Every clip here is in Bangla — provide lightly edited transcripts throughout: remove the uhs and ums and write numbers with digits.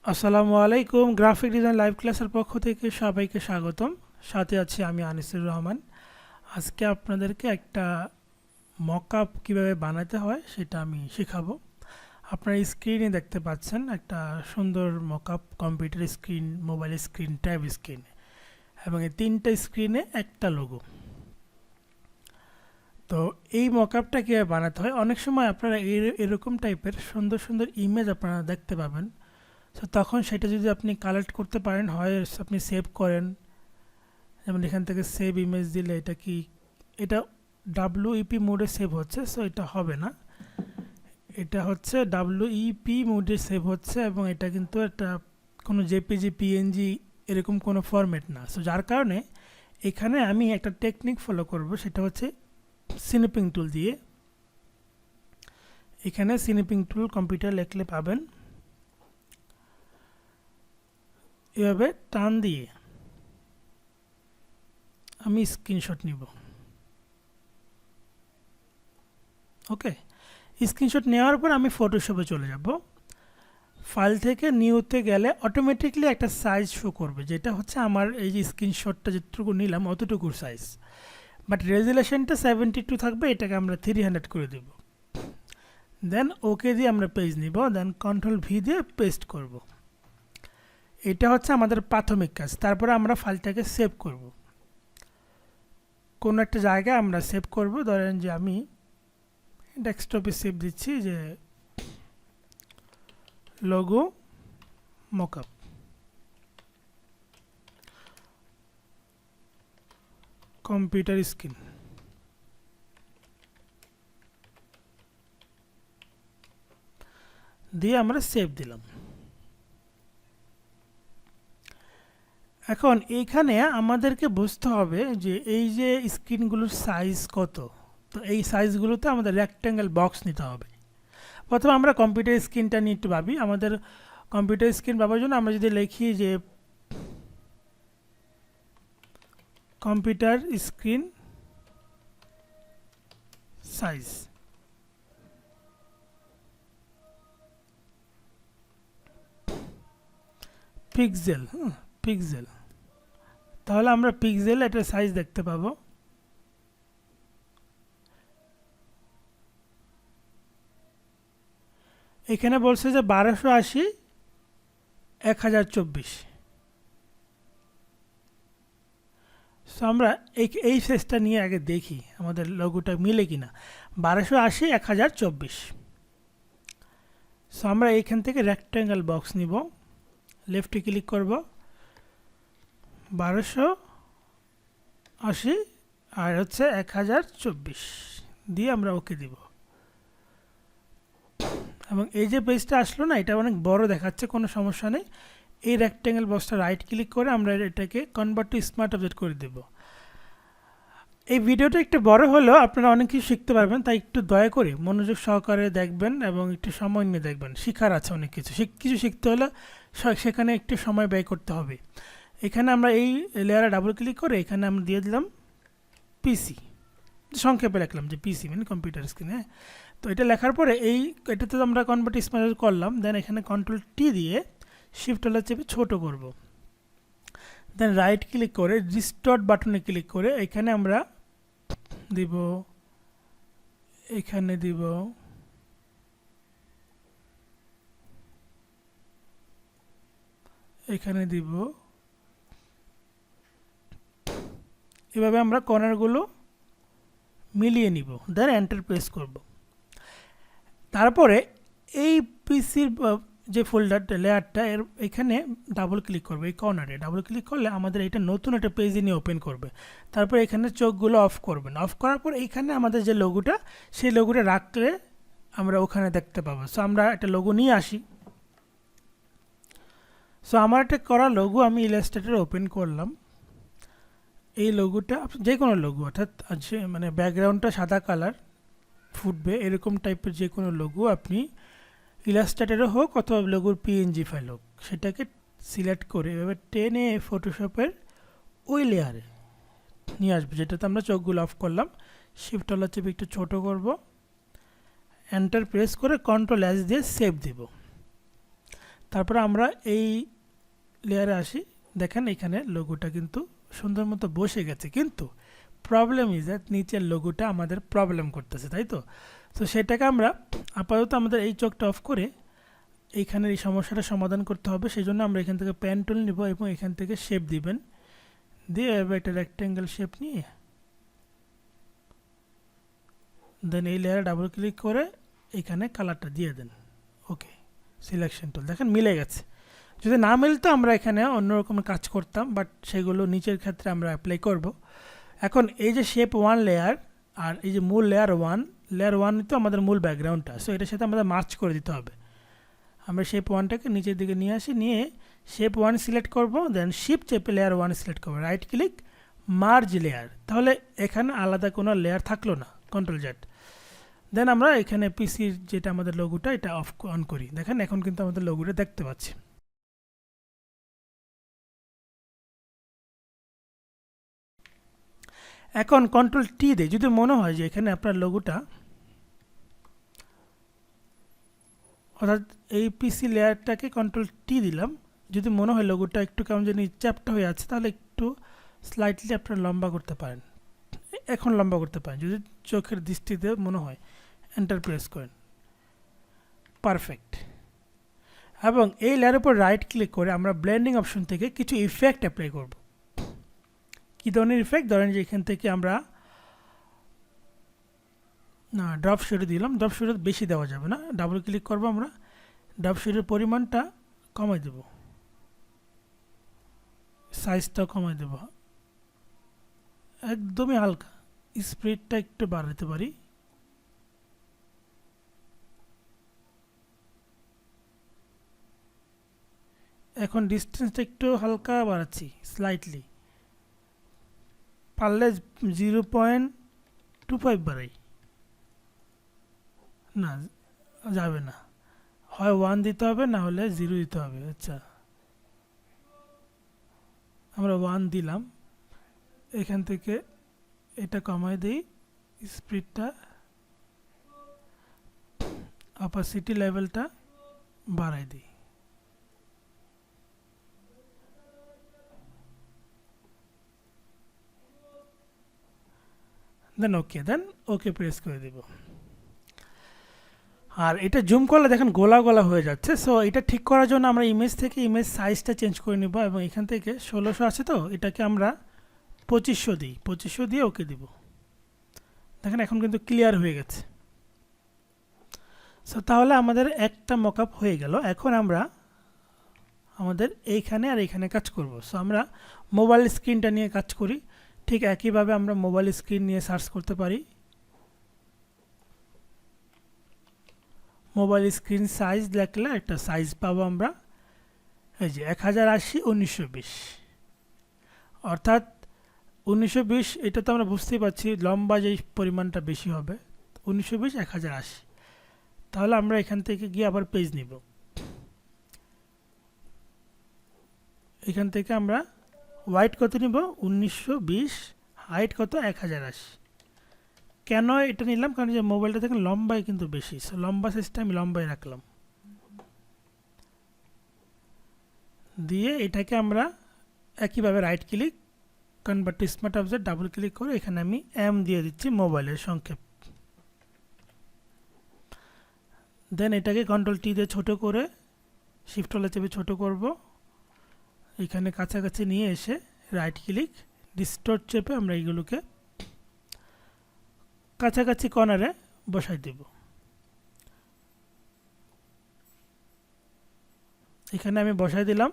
আসসালামু আলাইকুম। গ্রাফিক ডিজাইন লাইভ ক্লাসের পক্ষ থেকে সবাইকে স্বাগতম। সাথে আছি আমি আনিসুর রহমান। আজকে আপনাদেরকে একটা মকআপ কিভাবে বানাতে হয় সেটা আমি শেখাবো। আপনারা স্ক্রিনে দেখতে পাচ্ছেন একটা সুন্দর mockup, computer screen, mobile screen, tab screen, এবং এই তিনটা স্ক্রিনে একটা লোগো। তো এই মকআপটা কীভাবে বানাতে হয়, অনেক সময় আপনারা এরকম টাইপের সুন্দর সুন্দর ইমেজ আপনারা দেখতে পাবেন। সো তখন সেটা যদি আপনি কালেক্ট করতে পারেন, হয় আপনি সেভ করেন, যেমন এখান থেকে সেভ ইমেজ দিলে এটা ডাব্লিউইপি মোডে সেভ হচ্ছে। সো এটা হবে না, এটা হচ্ছে ডাব্লিউইপি মোডে সেভ হচ্ছে, এবং এটা কিন্তু একটা কোনো জেপিজি, পিএনজি এরকম কোনো ফরম্যাট না। সো যার কারণে এখানে আমি একটা টেকনিক ফলো করব, সেটা হচ্ছে স্ন্যাপিং টুল দিয়ে। এখানে স্ন্যাপিং টুল কম্পিউটার লিখলে পাবেন। এভাবে টান দিয়ে আমি স্ক্রিনশট নিব। ওকে, স্ক্রিনশট নেওয়ার পর আমি ফটোশপে চলে যাব। ফাইল থেকে নিউতে গেলে অটোমেটিকলি একটা সাইজ শো করবে, যেটা হচ্ছে আমার এই যে স্ক্রিনশটটা যেটুকু নিলাম অতটুকুর সাইজ, বাট রেজুলেশনটা 72 থাকবে। এটাকে আমরা 300 করে দেব। দেন ওকে দিয়ে আমরা পেজ নিব, দেন কন্ট্রোল ভি দিয়ে পেস্ট করব। এটা হচ্ছে আমাদের প্রাথমিক কাজ। তারপরে আমরা ফাইলটাকে সেভ করব, কোনো একটা জায়গায় আমরা সেভ করব। ধরেন যে আমি ডেস্কটপে সেভ দিচ্ছি যে লোগো মকআপ, কম্পিউটার স্ক্রিন। দিয়ে আমরা সেভ দিলাম। এখন এইখানে আমাদেরকে বুঝতে হবে যে এই যে স্ক্রিনগুলোর সাইজ কত। তো এই সাইজগুলোতে আমাদের রেক্ট্যাঙ্গেল বক্স নিতে হবে। প্রথমে আমরা কম্পিউটার স্ক্রিনটা নিয়ে একটু ভাবি। আমাদের কম্পিউটার স্ক্রিন ভাবার জন্য আমরা যদি লিখি যে computer screen size, pixel, pixel, তাহলে আমরা পিক্সেল এটা সাইজ দেখতে পাবো। এখানে বলছে যে 1280 1024। সো আমরা এই সাইজটা নিয়ে আগে দেখি আমাদের লোগোটা মিলে কিনা। 1280 1024। সো আমরা এইখান থেকে রেক্ট্যাঙ্গেল বক্স নিব, লেফটে ক্লিক করব, 1280 আর হচ্ছে 1024 দিয়ে আমরা ওকে দিব। এবং এই যে পেজটা আসলো না, এটা অনেক বড় দেখাচ্ছে, কোনো সমস্যা নেই। এই রেক্ট্যাঙ্গেল বক্সটা রাইট ক্লিক করে আমরা এটাকে কনভার্ট টু স্মার্ট অবজেক্ট করে দেব। এই ভিডিওটা একটু বড় হলেও আপনারা অনেক কিছু শিখতে পারবেন, তাই একটু দয়া করে মনোযোগ সহকারে দেখবেন এবং একটু সময় নিয়ে দেখবেন। শেখার আছে অনেক কিছু, কিছু শিখতে হলে সেখানে একটু সময় ব্যয় করতে হবে। এখানে আমরা এই লেয়ারে ডাবল ক্লিক করে এখানে আমরা দিয়ে দিলাম পিসি, সংক্ষেপে লিখলাম যে পিসি মানে কম্পিউটার স্ক্রিন। হ্যাঁ, তো এটা লেখার পরে এটাতে আমরা কনভার্ট স্মার্ট করলাম। দেন এখানে কন্ট্রোল টি দিয়ে শিফট হলে চেপে ছোটো করব। দেন রাইট ক্লিক করে ডিস্টর্ট বাটনে ক্লিক করে এখানে আমরা দিব, এখানে দিব এখানে দিব। এভাবে আমরা কর্নারগুলো মিলিয়ে নিব, দেন এন্টার প্রেস করব। তারপরে এই পিসির যে ফোল্ডারটা লেয়ারটা এখানে ডাবল ক্লিক করবে, এই কর্নারে ডাবল ক্লিক করলে আমাদের এটা নতুন একটা পেজ নিয়ে ওপেন করবে। তারপর এখানে চোখগুলো অফ করবেন। অফ করার পর এইখানে আমাদের যে লোগোটা, সেই লোগোটা রাখলে আমরা ওখানে দেখতে পাবো। সো আমরা একটা লোগো নিয়ে আসি। সো আমার একটা করা লোগো আমি ইলাস্ট্রেটর ওপেন করলাম। এই লোগোটা যে কোনো লোগো, অর্থাৎ মানে ব্যাকগ্রাউন্ডটা সাদা কালার ফুটবে এরকম টাইপের যে কোনো লোগো আপনি ইলাস্ট্রেটরে হোক অথবা লোগোর পিএনজি ফাইল হোক, সেটাকে সিলেক্ট করে এভাবে টেনে ফটোশপের ওই লেয়ারে নিয়ে আসবে, যেটাতে আমরা চোখগুলো অফ করলাম। শিফট হল চেপে একটু ছোটো করব, এন্টার প্রেস করে কন্ট্রোল এস দিয়ে সেভ দিব। তারপরে আমরা এই লেয়ারে আসি, দেখেন এখানে লোগোটা কিন্তু সুন্দর মতো বসে গেছে, কিন্তু প্রবলেম ইজ দ্যাট নিচের লোগোটা আমাদের প্রবলেম করতেছে, তাই তো? তো সেটাকে আমরা আপাতত আমাদের এই চোখটা অফ করে এইখানের এই সমস্যাটা সমাধান করতে হবে। সেই জন্য আমরা এখান থেকে পেন টুল নিব এবং এখান থেকে শেপ দিবেন, দিয়ে এবার একটা রেক্টেঙ্গেল শেপ নিয়ে দেন এই লেয়ারে ডাবল ক্লিক করে এখানে কালারটা দিয়ে দেন। ওকে, সিলেকশন টুল দেখেন মিলে গেছে। যদি না মিলতো আমরা এখানে অন্যরকম কাজ করতাম, বাট সেগুলো নিচের ক্ষেত্রে আমরা অ্যাপ্লাই করব। এখন এই যে শেপ 1 লেয়ার আর এই যে মূল লেয়ার 1 তো আমাদের মূল ব্যাকগ্রাউন্ডটা, সো এটার সাথে আমাদের মার্চ করে দিতে হবে। আমরা শেপ 1টাকে নিচের দিকে নিয়ে আসি, নিয়ে শেপ 1 সিলেক্ট করব, দেন শিফট চেপে লেয়ার 1 সিলেক্ট করব, রাইট ক্লিক মার্জ লেয়ার, তাহলে এখানে আলাদা কোনো লেয়ার থাকলো না, কন্ট্রোল জেড। দেন আমরা এখানে পিসির যেটা আমাদের লোগোটা এটা অন করি, দেখেন এখন কিন্তু আমাদের লোগোটা দেখতে পাচ্ছি। এখন কন্ট্রোল টি দিয়ে যদি মনে হয় যে এখানে আপনার লোগোটা, অর্থাৎ এই পিসি লেয়ারটাকে কন্ট্রোল টি দিলাম, যদি মনে হয় লোগোটা একটু কেমন জানি চ্যাপ্টা হয়ে আছে, তাহলে একটু স্লাইটলি আপনারা লম্বা করতে পারেন, এখন লম্বা করতে পারেন যদি চোখের দৃষ্টিতে মনে হয়। এন্টার প্রেস করেন, পারফেক্ট। এবং এই লেয়ারের উপর রাইট ক্লিক করে আমরা ব্লেন্ডিং অপশন থেকে কিছু ইফেক্ট অ্যাপ্লাই করব। কী ধরনের ইফেক্ট? ধরেন যে এখান থেকে আমরা ড্রপ শেডো দিলাম, ড্রপ শেডো বেশি দেওয়া যাবে না, ডাবল ক্লিক করবো, আমরা ড্রপ শেডের পরিমাণটা কমাই দেব, সাইজটাও কমাই দেব, একদমই হালকা, স্পিডটা একটু বাড়াতে পারি, এখন ডিস্টেন্সটা একটু হালকা বাড়াচ্ছি স্লাইটলি, পারলে 0.25 বাড়াই, না যাবে না, হয় 1 দিতে হবে না হলে 0 দিতে হবে। আচ্ছা, আমরা 1 দিলাম, এখান থেকে এটা কমাই দিই, স্পিডটা, অপাসিটি লেভেলটা বাড়াই দিই, দেন ওকে প্রেস করে দেব। আর এটা জুম করলে দেখেন গোলা গোলা হয়ে যাচ্ছে, সো এটা ঠিক করার জন্য আমরা ইমেজ থেকে ইমেজ সাইজটা চেঞ্জ করে নেব, এবং এখান থেকে 1600 আছে তো এটাকে আমরা 2500 দিই, 2500 দিয়ে ওকে দিব। দেখেন এখন কিন্তু ক্লিয়ার হয়ে গেছে। সো তাহলে আমাদের একটা মকআপ হয়ে গেল। এখন আমরা আমাদের এইখানে আর এইখানে কাজ করব। সো আমরা মোবাইল স্ক্রিনটা নিয়ে কাজ করি, ঠিক একইভাবে আমরা মোবাইল স্ক্রিন নিয়ে সার্চ করতে পারি। মোবাইল স্ক্রিন সাইজ দেখলে একটা সাইজ পাবো আমরা, এই যে 1080x1920, অর্থাৎ 1920, এটা তো আমরা বুঝতেই পারছি লম্বা যেই পরিমাণটা বেশি হবে, 1920 1080। তাহলে আমরা এখান থেকে গিয়ে আবার পেজ নিব, এখান থেকে আমরা ওয়াইড কত নিব 1920, হাইট কত 1080। কেন এটা নিলাম? কারণ যে মোবাইলটা থেকে লম্বাই কিন্তু বেশি, সো লম্বা সাইজটা আমি লম্বাই রাখলাম, দিয়ে এটাকে আমরা একইভাবে right click convert to smart object double click করে এখানে আমি এম দিয়ে দিচ্ছি, মোবাইলের সংক্ষেপ। দেন এটাকে কন্ট্রোল টি দিয়ে ছোটো করে শিফট হলে চেপে ছোটো করব, এখানে কাছাকাছি নিয়ে এসে রাইট ক্লিক ডিস্টর্ট চেপে আমরা এইগুলোকে কাছাকাছি কর্নারে বসাই দেব। এখানে আমি বসাই দিলাম।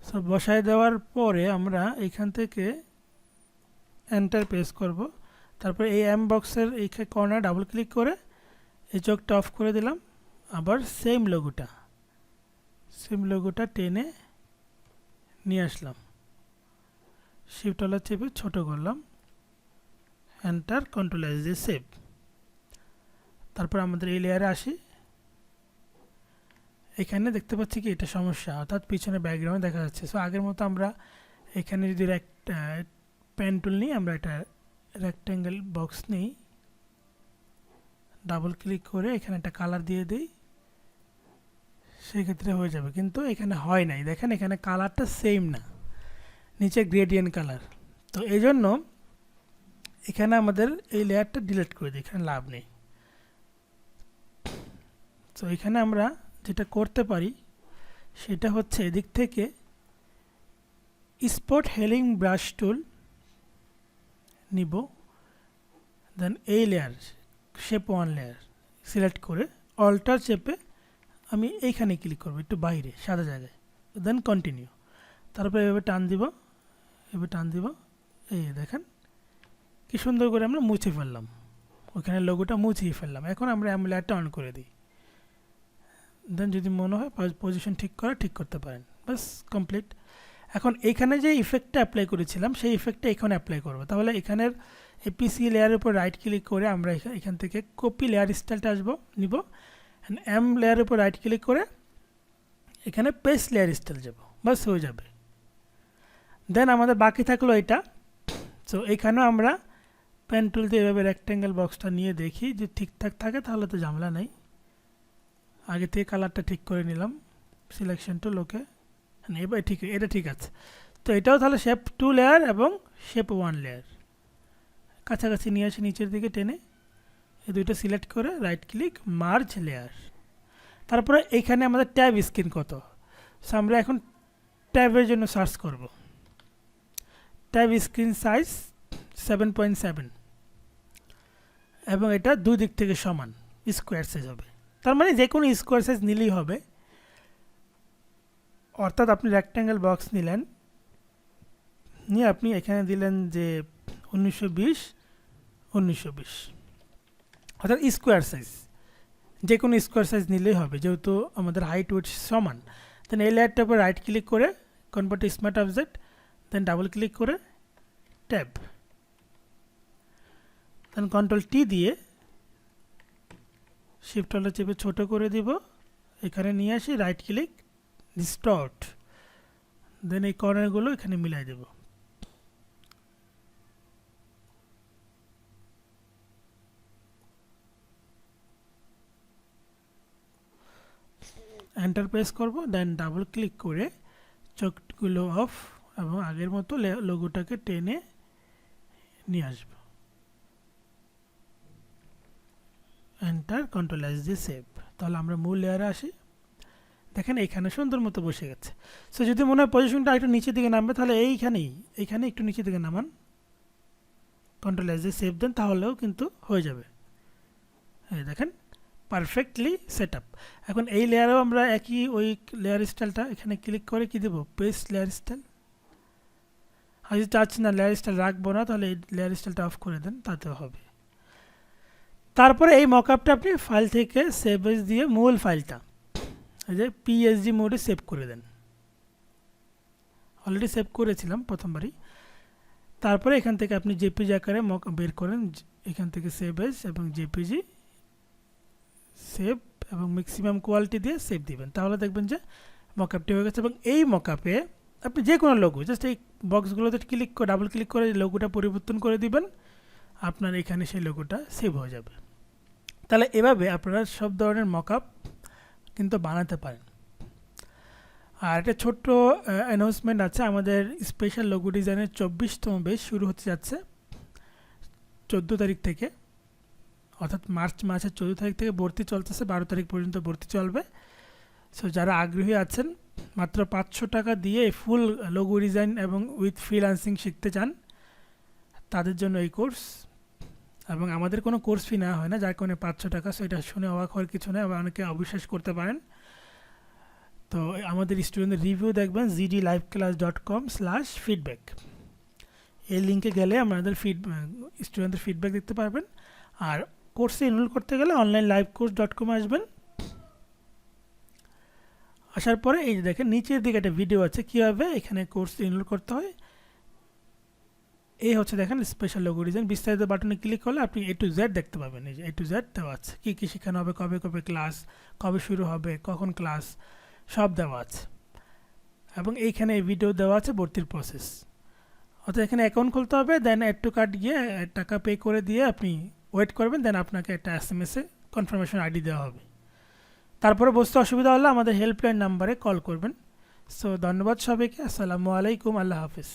সো বসাই দেওয়ার পরে আমরা এখান থেকে এন্টার প্রেস করব, তারপর এই এম বক্সের এই কর্নার ডাবল ক্লিক করে এই চোখটা অফ করে দিলাম, আবার সেম লোগোটা টেনে নিয়ে আসলাম, শিফট হলার চেপে ছোটো করলাম, এন্টার, কন্ট্রোল এস দিয়ে সেভ। তারপর আমাদের এই লেয়ারে আসি, এখানে দেখতে পাচ্ছি কি এটা সমস্যা, অর্থাৎ পিছনে ব্যাকগ্রাউন্ড দেখা যাচ্ছে। সো আগের মতো আমরা এখানে যদি পেন টুল নিই, আমরা একটা রেক্ট্যাঙ্গেল বক্স নিই, ডাবল ক্লিক করে এখানে একটা কালার দিয়ে দিই, সেই ক্ষেত্রে হয়ে যাবে, কিন্তু এখানে হয় নাই। দেখেন এখানে কালারটা সেম না, নিচে গ্রেডিয়েন্ট কালার। তো এই জন্য এখানে আমাদের এই লেয়ারটা ডিলিট করে দিই, এখানে লাভ নেই। তো এখানে আমরা যেটা করতে পারি সেটা হচ্ছে এদিক থেকে স্পট হেলিং ব্রাশ টুল নিব, দেন এই লেয়ার শেপ 1 লেয়ার সিলেক্ট করে অল্টার চেপে আমি এইখানে ক্লিক করব, একটু বাইরে সাদা জায়গায়, দেন কন্টিনিউ। তারপরে এভাবে টান দিব, এভাবে টান দিব, এই দেখেন কি সুন্দর করে আমরা মুছে ফেললাম, ওখানে লোগোটা মুছিয়ে ফেললাম। এখন আমরা লেয়ারটা অন করে দিই, দেন যদি মনে হয় পজিশন ঠিক করতে পারেন, বাস কমপ্লিট। এখন এইখানে যে ইফেক্টটা অ্যাপ্লাই করেছিলাম সেই ইফেক্টটা এখানে অ্যাপ্লাই করব। তাহলে এখানের এপিসি লেয়ারের উপর রাইট ক্লিক করে আমরা এখান থেকে কপি লেয়ার স্টাইলটা নিব, অ্যান্ড এম লেয়ারের উপর রাইট ক্লিক করে এখানে পেস্ট লেয়ার স্টাইল যাব, বাস হয়ে যাবে। দেন আমাদের বাকি থাকলো এটা। সো এখানেও আমরা পেন টুল দিয়ে এভাবে রেক্ট্যাঙ্গেল বক্সটা নিয়ে দেখি যে ঠিকঠাক থাকে, তাহলে তো ঝামেলা নেই। আগে থেকে কালারটা ঠিক করে নিলাম, সিলেকশন টুল ওকে, এবার ঠিক, এটা ঠিক আছে। তো এটাও তাহলে শেপ 2 লেয়ার এবং শেপ 1 লেয়ার কাছাকাছি নিয়ে আসে, নিচের দিকে টেনে এই দুইটা সিলেক্ট করে রাইট ক্লিক মার্জ লেয়ার। তারপরে এইখানে আমাদের ট্যাব স্ক্রিন কত, সো আমরা এখন ট্যাবের জন্য সার্চ করব। ট্যাব স্ক্রিন সাইজ 7.7 এবং এটা দুই দিক থেকে সমান স্কোয়ার সাইজ হবে, তার মানে যে কোনো স্কোয়ার সাইজ নিলেই হবে। অর্থাৎ আপনি রেক্ট্যাঙ্গেল বক্স নিলেন, নিয়ে আপনি এখানে দিলেন যে 1920 অর্থাৎ স্কোয়ার সাইজ, যে কোনো স্কোয়ার সাইজ নিলেই হবে, যেহেতু আমাদের হাইট উইডথ সমান। দেন এই লেয়ারটার উপর রাইট ক্লিক করে convert to smart object, then double click করে ট্যাব, দেন কন্ট্রোল টি দিয়ে শিফট হলে চেপে ছোট করে দিব, এখানে নিয়ে আসি রাইট ক্লিক ডিস্টর্ট, দেন এই কর্নারগুলো এখানে মিলাই দেব। এন্টার প্রেস করব, দেন ডাবল ক্লিক করে চোখগুলো অফ এবং আগের মতো লোগোটাকে টেনে নিয়ে আসব। এন্টার, কন্ট্রোল এস দিয়ে সেভ। তাহলে আমরা মূল লেয়ারে আসি, দেখেন এইখানে সুন্দর মতো বসে গেছে। সো যদি মনে হয় পজিশনটা একটু নিচের দিকে নামবে, তাহলে এইখানে একটু নিচের দিকে নামান, কন্ট্রোল এস দিয়ে সেভ দেন, তাহলেও কিন্তু হয়ে যাবে। এই দেখেন পারফেক্টলি সেট আপ। এখন এই লেয়ারেও আমরা একই ওই লেয়ার স্টাইলটা এখানে ক্লিক করে কি দেবো, পেস্ট লেয়ার স্টাইল। আর যদি চাচ্ছি না লেয়ার স্টাইল রাখবো না, তাহলে এই লেয়ার স্টাইলটা অফ করে দেন, তাতেও হবে। তারপরে এই মকআপটা আপনি ফাইল থেকে সেভ এজ দিয়ে মূল ফাইলটা এই যে পিএসডি মোডে সেভ করে দেন, অলরেডি সেভ করেছিলাম প্রথমবারই। তারপরে এখান থেকে আপনি জেপিজি আকারে বের করেন, এখান থেকে সেভ এজ এবং জেপিজি সেভ এবং ম্যাক্সিমাম কোয়ালিটি দিয়ে সেভ দিবেন, তাহলে দেখবেন যে মকআপটি হয়ে গেছে। এবং এই মকআপে আপনি যে কোনো লোগো জাস্ট এই বক্সগুলোতে ক্লিক করে ডাবল ক্লিক করে লোগোটা পরিবর্তন করে দিবেন, আপনার এখানে সেই লোগোটা সেভ হয়ে যাবে। তাহলে এভাবে আপনারা সব ধরনের মকআপ কিন্তু বানাতে পারেন। আর একটা ছোট্ট অ্যানাউন্সমেন্ট আছে, আমাদের স্পেশাল লোগো ডিজাইনের 24তম ব্যাচ শুরু হতে যাচ্ছে 14 তারিখ থেকে, অর্থাৎ মার্চ মাসের 14 তারিখ থেকে ভর্তি চলতেছে, 12 তারিখ পর্যন্ত ভর্তি চলবে। সো যারা আগ্রহী আছেন মাত্র 500 টাকা দিয়ে ফুল লোগো ডিজাইন এবং উইথ ফ্রিল্যান্সিং শিখতে চান, তাদের জন্য এই কোর্স। এবং আমাদের কোনো কোর্স ফি নেওয়া হয় না, যার কারণে 500 টাকা, সো এটা শুনে অবাক হওয়ার কিছু নেই, আবার অনেকে অবিশ্বাস করতে পারেন। তো আমাদের স্টুডেন্টদের রিভিউ দেখবেন gdliveclass.com/feedback, এই লিঙ্কে গেলে আমাদের স্টুডেন্টদের ফিডব্যাক দেখতে পারবেন। আর কোর্সে এনরোল করতে গেলে onlinelivecourse.com আসবেন, আসার পরে এই যে দেখেন নিচের দিকে একটা ভিডিও আছে কীভাবে এখানে কোর্স এনরোল করতে হয়। এই হচ্ছে দেখেন স্পেশাল লোগো ডিজাইন, বিস্তারিত বাটনে ক্লিক করলে আপনি A to Z দেখতে পাবেন। এই যে A to Z দেওয়া আছে, কী কী শেখানো হবে, কবে কবে ক্লাস, কবে শুরু হবে, কখন ক্লাস, সব দেওয়া আছে। এবং এইখানে এই ভিডিও দেওয়া আছে ভর্তির প্রসেস। অর্থাৎ এখানে অ্যাকাউন্ট খুলতে হবে, দেন অ্যাড টু কার্ট গিয়ে টাকা পে করে দিয়ে আপনি ওয়েট করবেন, দেন আপনাকে একটা SMS-এ কনফার্মেশন আইডি দেওয়া হবে। তারপরে বুঝতে অসুবিধা হলে আমাদের হেল্পলাইন নাম্বারে কল করবেন। সো ধন্যবাদ সবাইকে। আসসালামু আলাইকুম, আল্লাহ হাফিজ।